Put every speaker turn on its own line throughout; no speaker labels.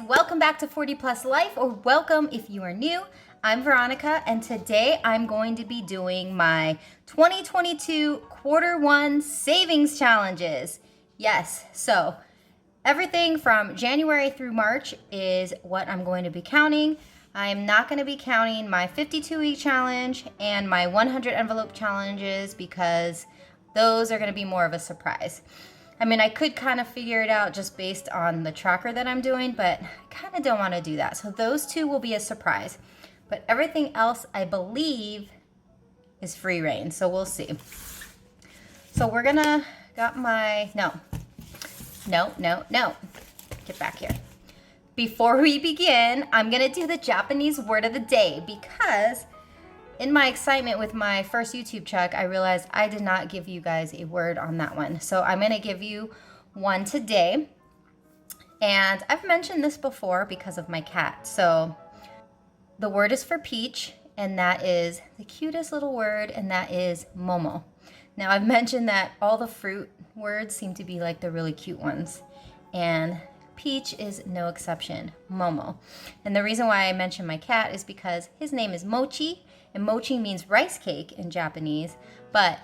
welcome back to 40 Plus Life, or welcome if you are new. I'm Veronica, and today I'm going to be doing my 2022 Q1 savings challenges. Yes, so everything from January through March is what I'm going to be counting. I'm not going to be counting my 52-week challenge and my 100 envelope challenges because those are going to be more of a surprise. I mean, I could kind of figure it out just based on the tracker that I'm doing, but I kind of don't want to do that. So those two will be a surprise. But everything else, I believe, is free reign. So we'll see. So we're gonna, got my, no. Get back here. Before we begin, I'm gonna do the Japanese word of the day because in my excitement with my first YouTube check, I realized I did not give you guys a word on that one. So I'm gonna give you one today. And I've mentioned this before because of my cat. So the word is for peach, and that is the cutest little word, and that is momo. Now I've mentioned that all the fruit words seem to be like the really cute ones. And peach is no exception, momo. And the reason why I mentioned my cat is because his name is Mochi, and mochi means rice cake in Japanese, but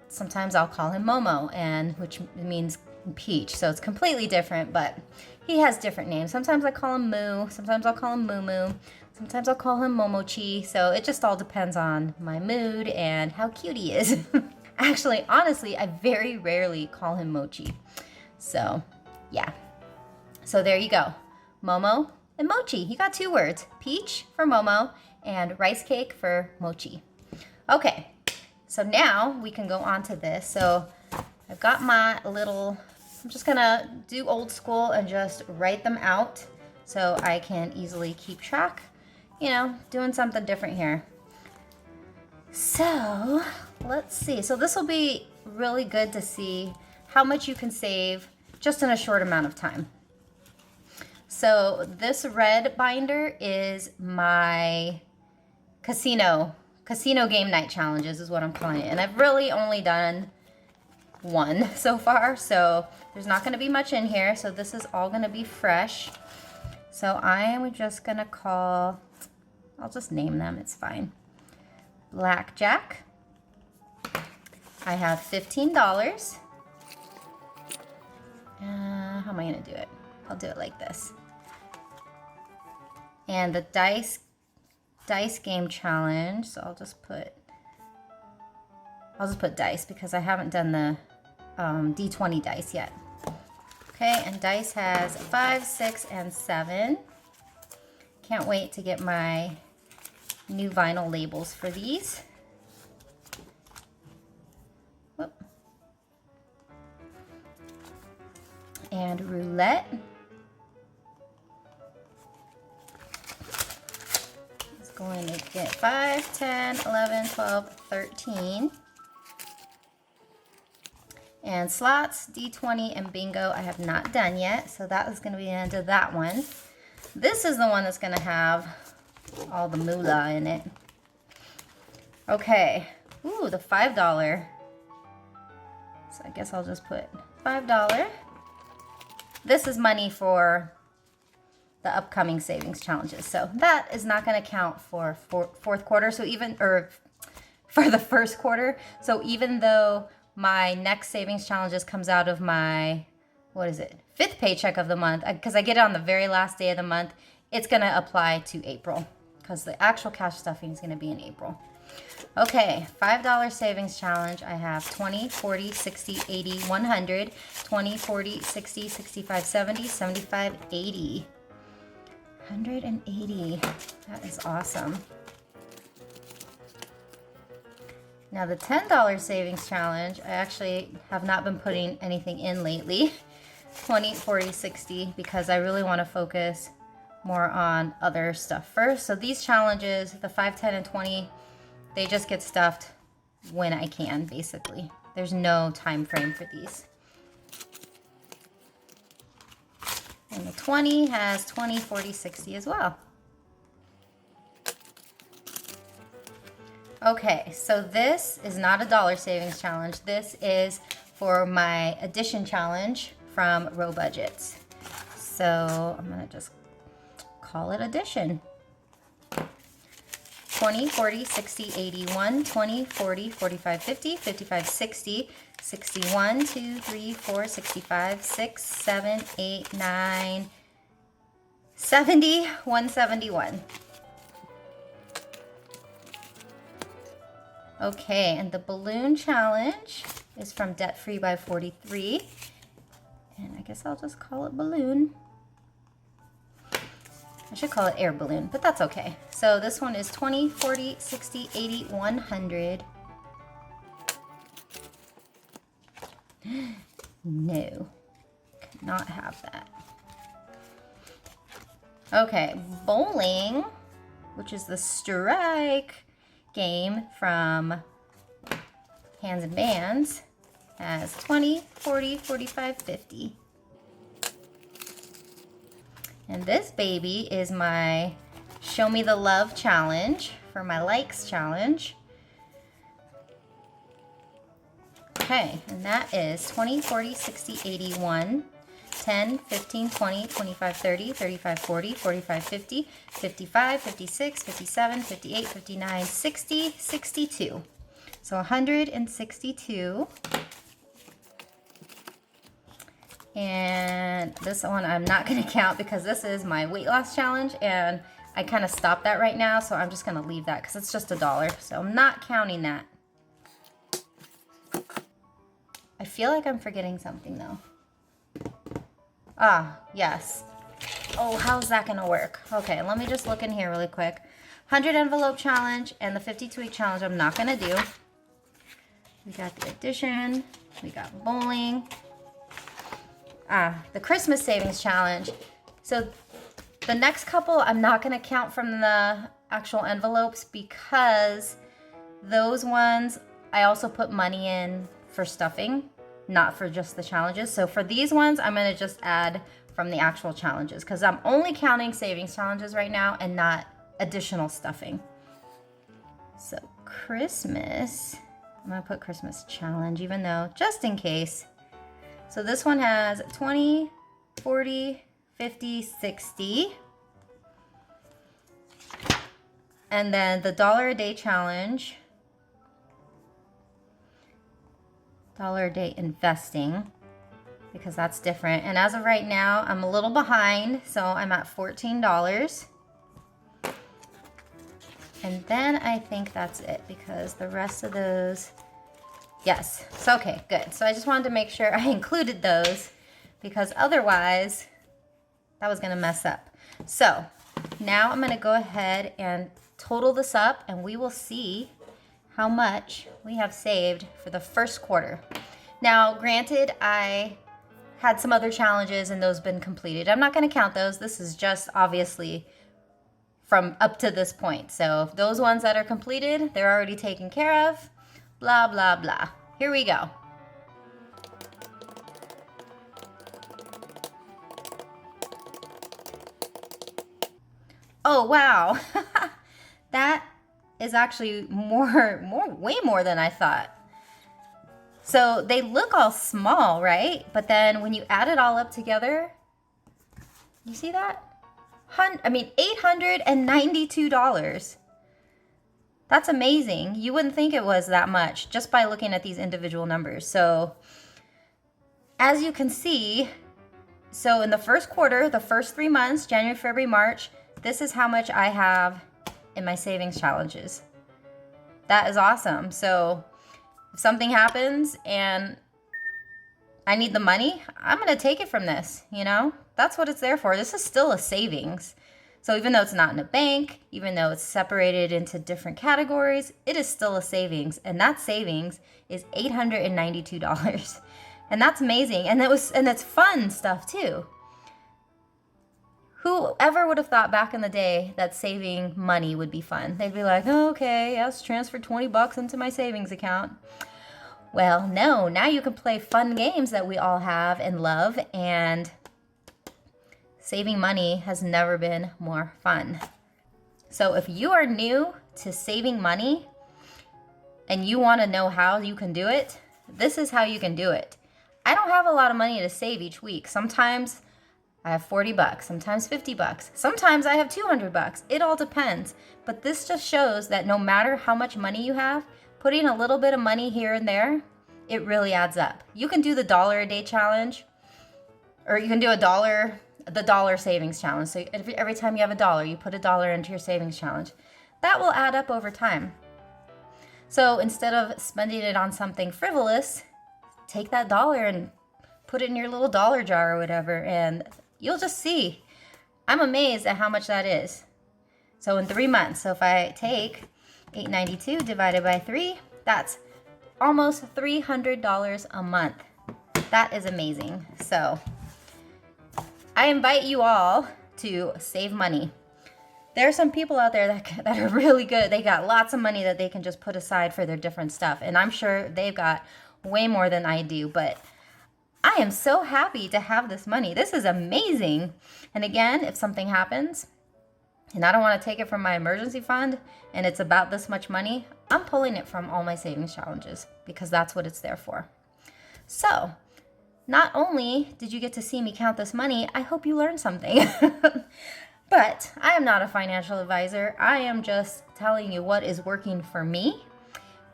sometimes I'll call him Momo, and which means peach. So it's completely different, but he has different names. Sometimes I call him Moo, sometimes I'll call him Moo Moo, sometimes I'll call him Momochi. So it just all depends on my mood and how cute he is. Actually, honestly, I very rarely call him Mochi. So yeah. So there you go. Momo and Mochi. He got two words. Peach for Momo and rice cake for Mochi. Okay, so now we can go on to this. So I've got my little, I'm just gonna do old school and just write them out so I can easily keep track, you know, doing something different here. So let's see. So this will be really good to see how much you can save just in a short amount of time. So this red binder is my casino game night challenges is what I'm calling it. And I've really only done one so far, so there's not going to be much in here. So this is all going to be fresh. So I am just going to call, I'll just name them, it's fine. Blackjack. I have $15. How am I going to do it? I'll do it like this. And the dice game challenge, so I'll just put dice because I haven't done the D20 dice yet. Okay, and dice has 5, 6, and 7. Can't wait to get my new vinyl labels for these. Whoop. And roulette. Going to get 5, 10, 11, 12, 13. And slots, D20, and bingo I have not done yet, so that is going to be the end of that one. This is the one that's going to have all the moolah in it. Okay, ooh, the $5. So I guess I'll just put $5. This is money for the upcoming savings challenges. So that is not going to count for fourth quarter. So even, or for the first quarter. So even though my next savings challenges comes out of my, what is it? 5th paycheck of the month, because I get it on the very last day of the month, it's going to apply to April because the actual cash stuffing is going to be in April. Okay, $5 savings challenge. I have 20, 40, 60, 80, 100, 20, 40, 60, 65, 70, 75, 80. 180. That is awesome. Now the $10 savings challenge, I actually have not been putting anything in lately. 20, 40, 60, because I really want to focus more on other stuff first. So these challenges, the 5, 10, and 20, they just get stuffed when I can, basically. There's no time frame for these. And the 20 has 20, 40, 60 as well. Okay, so this is not a dollar savings challenge. This is for my addition challenge from Row Budgets. So I'm gonna just call it addition. 20, 40, 60, 81, 20, 40, 45, 50, 55, 60, 61, 2, 3, 4, 65, 6, 7, 8, 9, 70, 171. Okay, and the balloon challenge is from Debt Free by 43. And I guess I'll just call it balloon. I should call it air balloon, but that's okay. So this one is 20, 40, 60, 80, 100. No, cannot have that. Okay, bowling, which is the strike game from Hands and Bands, has 20, 40, 45, 50. And this baby is my Show Me the Love challenge for my likes challenge. Okay, and that is 20, 40, 60, 81, 10, 15, 20, 25, 30, 35, 40, 45, 50, 55, 56, 57, 58, 59, 60, 62. So 162. And this one I'm not going to count because this is my weight loss challenge and I kind of stopped that right now, so I'm just going to leave that because it's just $1. So I'm not counting that. I feel like I'm forgetting something though. Ah, yes. Oh, how's that going to work? Okay, let me just look in here really quick. 100 envelope challenge and the 52-week challenge I'm not going to do. We got the addition. We got bowling. The Christmas savings challenge. So the next couple I'm not going to count from the actual envelopes because those ones I also put money in for stuffing, not for just the challenges. So for these ones, I'm going to just add from the actual challenges because I'm only counting savings challenges right now and not additional stuffing. So Christmas, I'm going to put Christmas challenge even though, just in case. So this one has 20, 40, 50, 60. And then the $1 a day challenge, $1 a day investing, because that's different. And as of right now, I'm a little behind, so I'm at $14. And then I think that's it because the rest of those, yes. So, okay, good. So I just wanted to make sure I included those because otherwise that was going to mess up. So now I'm going to go ahead and total this up and we will see how much we have saved for the first quarter. Now, granted, I had some other challenges and those been completed. I'm not going to count those. This is just obviously from up to this point. So those ones that are completed, they're already taken care of. Blah, blah, blah. Here we go. Oh, wow. That is actually way more than I thought. So they look all small, right? But then when you add it all up together, you see that? $892. That's amazing. You wouldn't think it was that much just by looking at these individual numbers. So as you can see, so in the first quarter, the first 3 months, January, February, March, this is how much I have in my savings challenges. That is awesome. So if something happens and I need the money, I'm going to take it from this, you know? That's what it's there for. This is still a savings. So even though it's not in a bank, even though it's separated into different categories, it is still a savings. And that savings is $892. And that's amazing. And it's fun stuff too. Whoever would have thought back in the day that saving money would be fun? They'd be like, oh, okay, yes, transfer 20 bucks into my savings account. Well, no, now you can play fun games that we all have and love, and saving money has never been more fun. So if you are new to saving money and you want to know how you can do it, this is how you can do it. I don't have a lot of money to save each week. Sometimes I have 40 bucks, sometimes 50 bucks. Sometimes I have 200 bucks. It all depends. But this just shows that no matter how much money you have, putting a little bit of money here and there, it really adds up. You can do the dollar a day challenge, or you can do the dollar savings challenge. So every time you have a dollar, you put a dollar into your savings challenge. That will add up over time. So instead of spending it on something frivolous, take that dollar and put it in your little dollar jar or whatever, and you'll just see. I'm amazed at how much that is. So in 3 months, so if I take $8.92 divided by 3, that's almost $300 a month. That is amazing. So I invite you all to save money. There are some people out there that are really good. They got lots of money that they can just put aside for their different stuff. And I'm sure they've got way more than I do. But I am so happy to have this money. This is amazing. And again, if something happens and I don't want to take it from my emergency fund and it's about this much money, I'm pulling it from all my savings challenges because that's what it's there for. So not only did you get to see me count this money, I hope you learned something. But I am not a financial advisor. I am just telling you what is working for me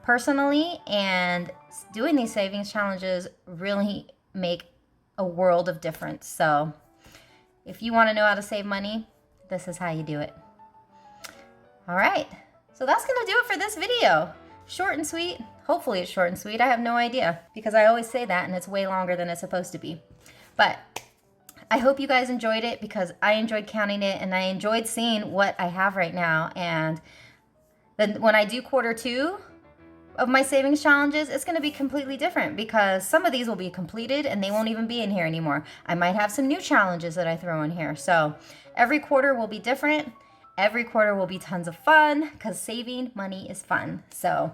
personally, and doing these savings challenges really make a world of difference. So if you want to know how to save money, this is how you do it. All right, so that's gonna do it for this video. Short and sweet. Hopefully it's short and sweet. I have no idea because I always say that and it's way longer than it's supposed to be. But I hope you guys enjoyed it because I enjoyed counting it and I enjoyed seeing what I have right now. And then when I do quarter 2 of my savings challenges, it's going to be completely different because some of these will be completed and they won't even be in here anymore. I might have some new challenges that I throw in here. So every quarter will be different. Every quarter will be tons of fun because saving money is fun. So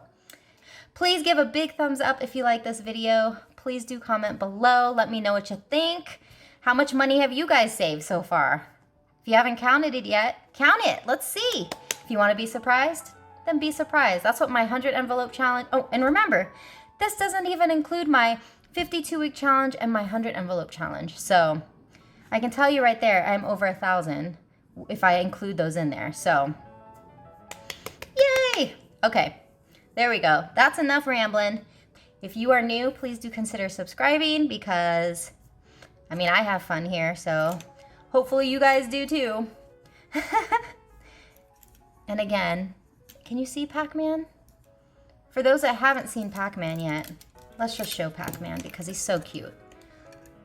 please give a big thumbs up if you like this video. Please do comment below. Let me know what you think. How much money have you guys saved so far? If you haven't counted it yet, count it. Let's see. If you want to be surprised, then be surprised. That's what my 100 envelope challenge. Oh, and remember, this doesn't even include my 52-week challenge and my 100 envelope challenge. So I can tell you right there, I'm over 1,000 if I include those in there. So yay. Okay, there we go. That's enough rambling. If you are new, please do consider subscribing because I have fun here, so hopefully you guys do too. And again, can you see Pac-Man? For those that haven't seen Pac-Man yet, let's just show Pac-Man because he's so cute.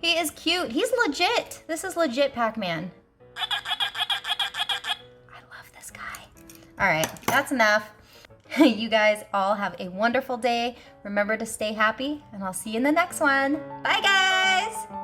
He is cute. He's legit. This is legit Pac-Man. I love this guy. All right, that's enough. You guys all have a wonderful day. Remember to stay happy, and I'll see you in the next one. Bye, guys.